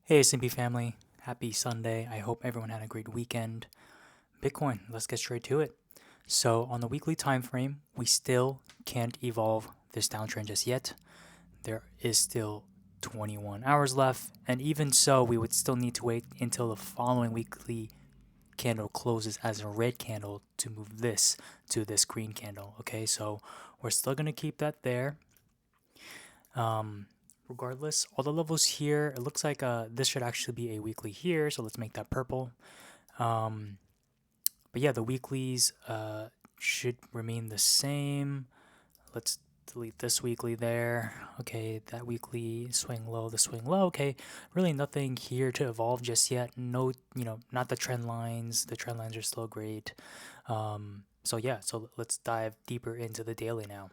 Hey SMP family, happy Sunday. I hope everyone had a great weekend. Bitcoin, let's get straight to it. So on the weekly time frame, we still can't evolve this downtrend just yet. There is still 21 hours left, and even so, we would still need to wait until the following weekly candle closes as a red candle to move this to this green candle. Okay, so we're still gonna keep that there. Um, Regardless, all the levels here, it looks like this should actually be a weekly here, so let's make that purple. Um, but yeah, the weeklies should remain the same. Let's delete this weekly there. Okay, that weekly swing low, the swing low. Okay, really nothing here to evolve just yet. No, not the trend lines. The trend lines are still great. So yeah, so let's dive deeper into the daily now.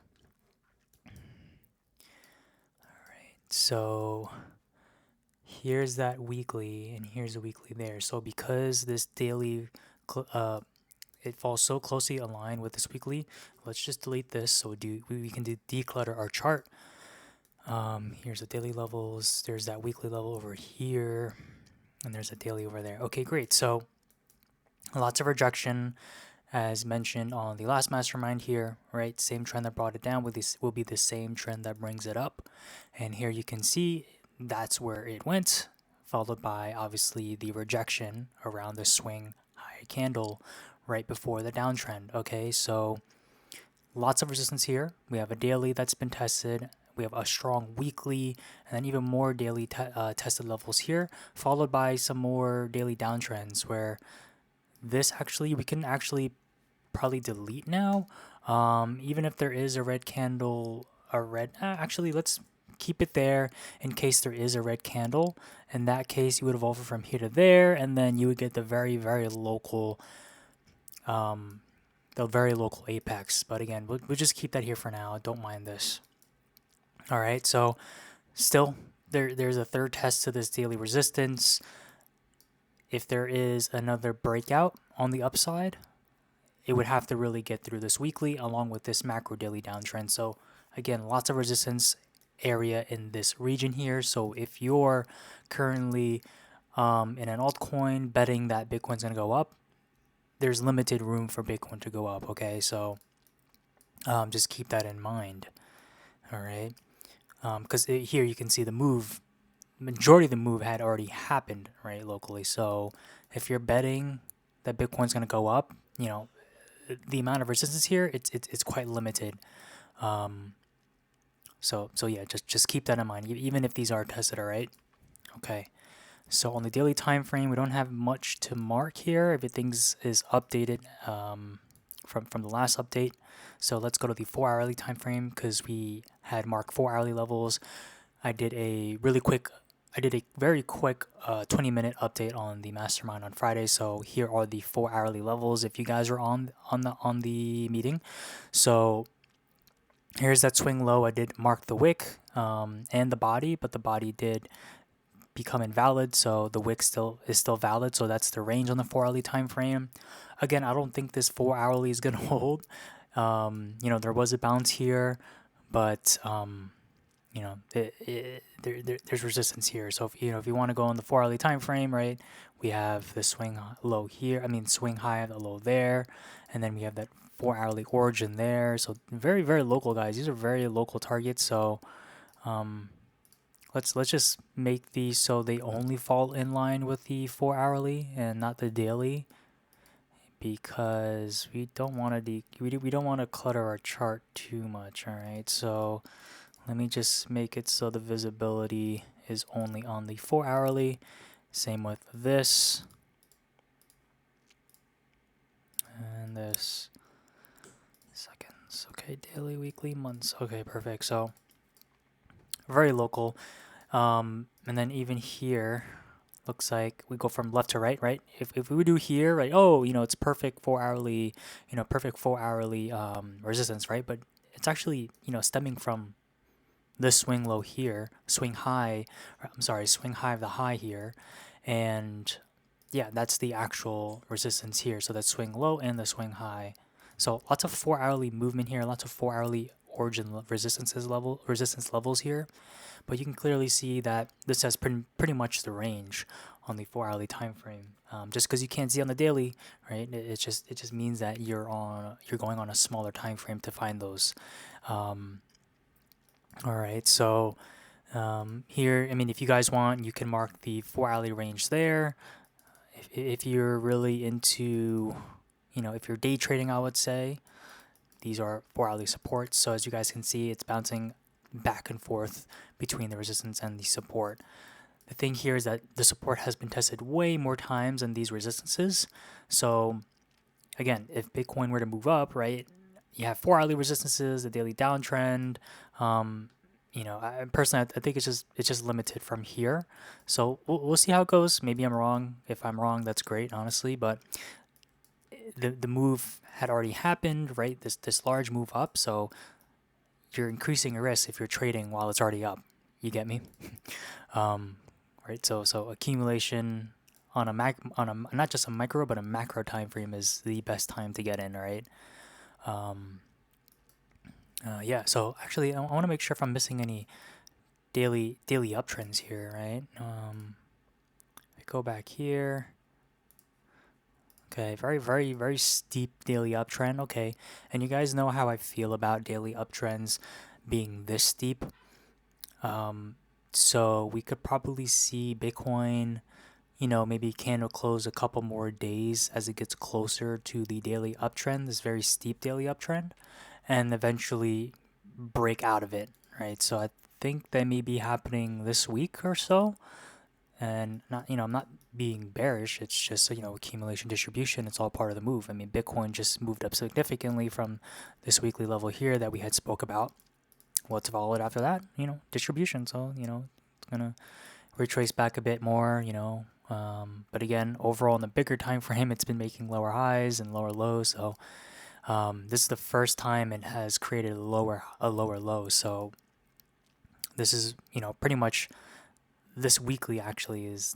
So here's that weekly and here's a weekly there. So because this daily it falls so closely aligned with this weekly, let's just delete this so we can declutter our chart. Here's the daily levels, there's that weekly level over here, and there's a daily over there. Okay, great. So lots of rejection as mentioned on the last mastermind here, right? Same trend that brought it down will be the same trend that brings it up. And here you can see that's where it went, followed by obviously the rejection around the swing high candle right before the downtrend. Okay, so lots of resistance here. We have a daily that's been tested. We have a strong weekly, and then even more daily tested levels here, followed by some more daily downtrends where this actually we can actually probably delete now. Even if there is a red candle, actually, let's keep it there in case there is a red candle. In that case, you would evolve it from here to there, and then you would get um, the very local apex. But again, we'll just keep that here for now. Don't mind this. All right, so still there's a third test to this daily resistance. If there is another breakout on the upside, it would have to really get through this weekly along with this macro daily downtrend. So again, lots of resistance area in this region here. So if you're currently in an altcoin betting that Bitcoin's going to go up, there's limited room for Bitcoin to go up. Okay, so just keep that in mind. All right, because here you can see the move. Majority of the move had already happened right locally. So if you're betting that Bitcoin's going to go up, the amount of resistance here it's quite limited. Um, so yeah, just keep that in mind. Even if these are tested, all right. Okay. So on the daily time frame, we don't have much to mark here. Everything's is updated from the last update. So let's go to the 4 hourly time frame because we had marked 4 hourly levels. I did a very quick 20-minute update on the mastermind on Friday. So here are the 4 hourly levels if you guys are on the meeting. So here's that swing low. I did mark the wick and the body, but the body did become invalid, so the wick is still valid. So that's the range on the 4 hourly time frame. Again, I don't think this 4 hourly is gonna hold. There was a bounce here, but there's resistance here. So if you want to go on the 4 hourly time frame, right, we have the swing low here. I mean, swing high, the low there, and then we have that 4 hourly origin there. So very very local, guys. These are very local targets. So um, let's just make these so they only fall in line with the 4 hourly and not the daily, because we don't want to we don't want to clutter our chart too much. All right, so let me just make it so the visibility is only on the 4 hourly. Same with this and this. Seconds. Okay, daily, weekly, months. Okay, perfect. So very local. And then even here, looks like we go from left to right, right? If we do here, right? Oh, it's perfect 4 hourly, resistance, right? But it's actually, stemming from this swing low here, swing high of the high here, and yeah, that's the actual resistance here. So that's swing low and the swing high. So lots of 4 hourly movement here, lots of 4 hourly resistance levels here, but you can clearly see that this has pretty much the range on the 4 hourly time frame. Just because you can't see on the daily, right? It just means that you're going on a smaller time frame to find those. Um, all right, so here, I mean, if you guys want, you can mark the 4 hourly range there. If you're really into, if you're day trading, I would say these are 4 hourly supports. So as you guys can see, it's bouncing back and forth between the resistance and the support. The thing here is that the support has been tested way more times than these resistances. So again, if Bitcoin were to move up, right, you have 4 hourly resistances, the daily downtrend. I personally, I think it's just limited from here. So we'll see how it goes. Maybe I'm wrong. If I'm wrong, that's great, honestly. But the move had already happened, right? This large move up. So you're increasing your risk if you're trading while it's already up. You get me? Right. So accumulation on a not just a micro but a macro time frame is the best time to get in. Right. Yeah. So actually, I want to make sure if I'm missing any daily uptrends here. Right. I go back here. Okay, very steep daily uptrend. Okay, and you guys know how I feel about daily uptrends being this steep. So we could probably see Bitcoin, maybe candle close a couple more days as it gets closer to the daily uptrend, this very steep daily uptrend, and eventually break out of it, right? So I think that may be happening this week or so. And I'm not being bearish. It's just accumulation distribution. It's all part of the move. I mean, Bitcoin just moved up significantly from this weekly level here that we had spoke about. What's followed after that? Distribution. So it's gonna retrace back a bit more. But again, overall in the bigger time frame, it's been making lower highs and lower lows. So this is the first time it has created a lower low. So this is pretty much. This weekly actually is,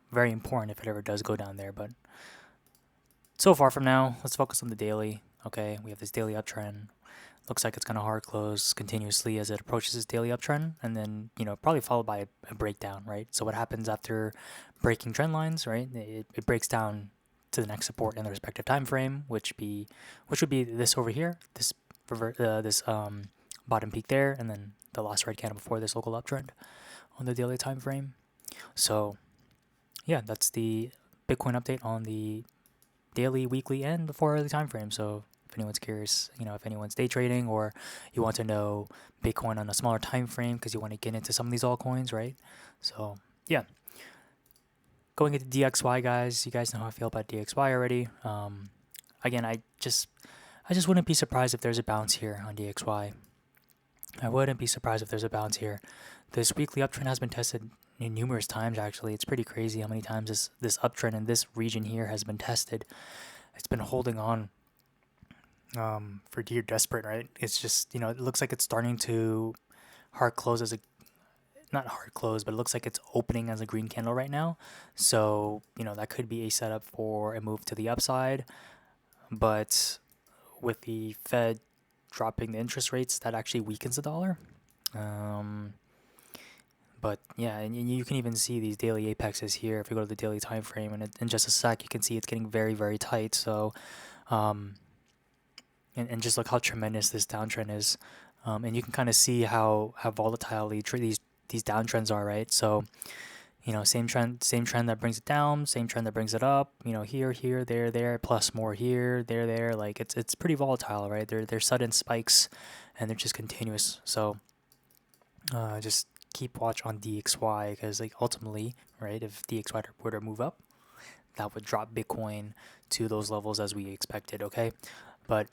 very important if it ever does go down there. But so far from now, let's focus on the daily. Okay, we have this daily uptrend. Looks like it's going to hard close continuously as it approaches this daily uptrend, and then, probably followed by a breakdown, right? So what happens after breaking trend lines, right? It breaks down to the next support in the respective time frame, which would be this over here, this bottom peak there, and then the last red candle before this local uptrend on the daily time frame. So yeah, that's the Bitcoin update on the daily, weekly, and the 4 hourly time frame. So if anyone's curious, if anyone's day trading or you want to know Bitcoin on a smaller time frame because you want to get into some of these altcoins, right? So yeah, going into DXY, guys, you guys know how I feel about DXY already. Again, I just wouldn't be surprised if there's a bounce here on DXY. I wouldn't be surprised if there's a bounce here. This weekly uptrend has been tested numerous times, actually. It's pretty crazy how many times this uptrend in this region here has been tested. It's been holding on for dear desperate, right? It's just, it looks like it's starting to hard close not hard close, but it looks like it's opening as a green candle right now. So, that could be a setup for a move to the upside. But with the Fed dropping the interest rates, that actually weakens the dollar. But yeah, and you can even see these daily apexes here if you go to the daily time frame, and in just a sec you can see it's getting very, very tight. So and just look how tremendous this downtrend is, and you can kind of see how volatile these downtrends are, right? So same trend that brings it down, same trend that brings it up, here, there, plus more here, there, like it's pretty volatile, right? They're sudden spikes and they're just continuous. So just keep watch on DXY, because like ultimately, right, if DXY were to move up, that would drop Bitcoin to those levels as we expected. Okay, but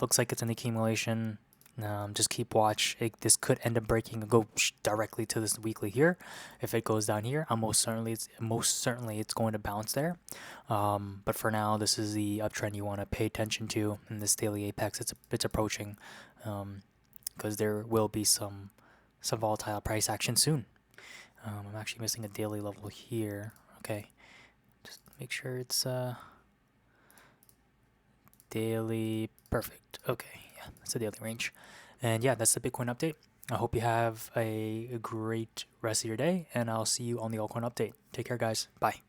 looks like it's an accumulation. Just keep watch. This could end up breaking and go directly to this weekly here. If it goes down here, most certainly it's going to bounce there. But for now, this is the uptrend you want to pay attention to in this daily apex. It's approaching, because there will be some volatile price action soon. I'm actually missing a daily level here. Okay, just make sure it's daily. Perfect. Okay, Yeah, that's the daily range. And yeah, that's the Bitcoin update. I hope you have a great rest of your day, and I'll see you on the altcoin update. Take care, guys. Bye.